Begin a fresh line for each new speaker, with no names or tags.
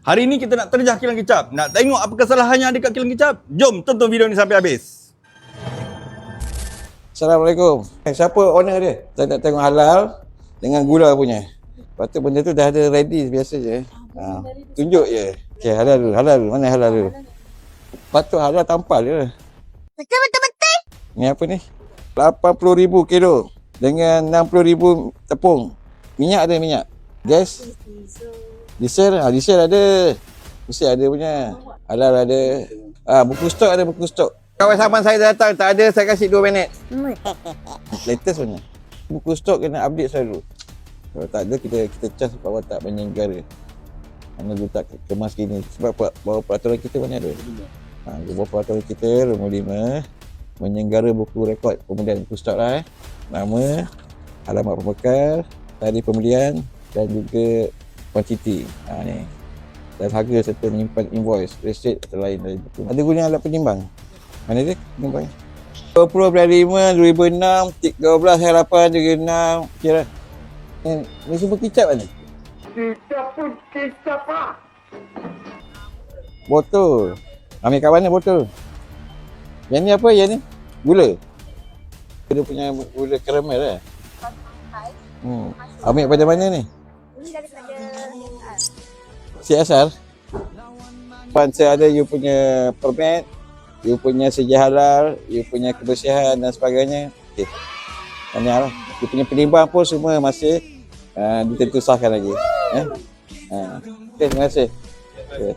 Hari ini kita nak terjah kilang kicap. Nak tengok apa kesalahan yang ada kat kilang kicap? Jom tonton video ni sampai habis.
Assalamualaikum. Siapa owner dia? Saya nak tengok halal dengan gula punya. Lepas tu benda tu dah ada ready biasa je. Tunjuk je. Okay, halal dulu. Halal dulu. Mana halal dulu? Patut halal tampal je.
Betul-betul.
Ni apa ni? 80,000 kilo dengan 60,000 tepung. Minyak ada minyak. Gas? Diesel? Diesel ada. Mesti ada punya. Halal ada. Buku stok ada buku stok. Kawan sahabat saya datang, tak ada, saya kasih 2 minit. Latest punya. Buku stok kena update selalu. Kalau tak ada, kita cas bahawa tak banyak negara. Mana letak kemas gini. Sebab bahawa peraturan kita mana ada. Bahawa peraturan kita, nombor 5. Menyenggara buku rekod pembelian buku stok lah. Nama, alamat pembekal, tarikh pembelian dan juga kuantiti. Ni. Dan harga serta menyimpan invoice, receipt atau lain dari buku. Ada guna alat penimbang. Mana dia? Penimbang. 20/5, 2006, 13 hari 8, 36. Kira. Ni semua kicap kan ni?
Kita pun kicap lah.
Botol. Ambil kat mana botol? Yang ni apa? Yang ni? Gula. Dia punya gula karamel lah. Ambil pada mana ni?
Ini daripada
CSR. Saya ada you punya permit, you punya sejarah halal, you punya kebersihan dan sebagainya. Okey. Tahniah lah. You punya penimbang pun semua masih ditentu sahkan lagi. Okey, terima kasih. Okay.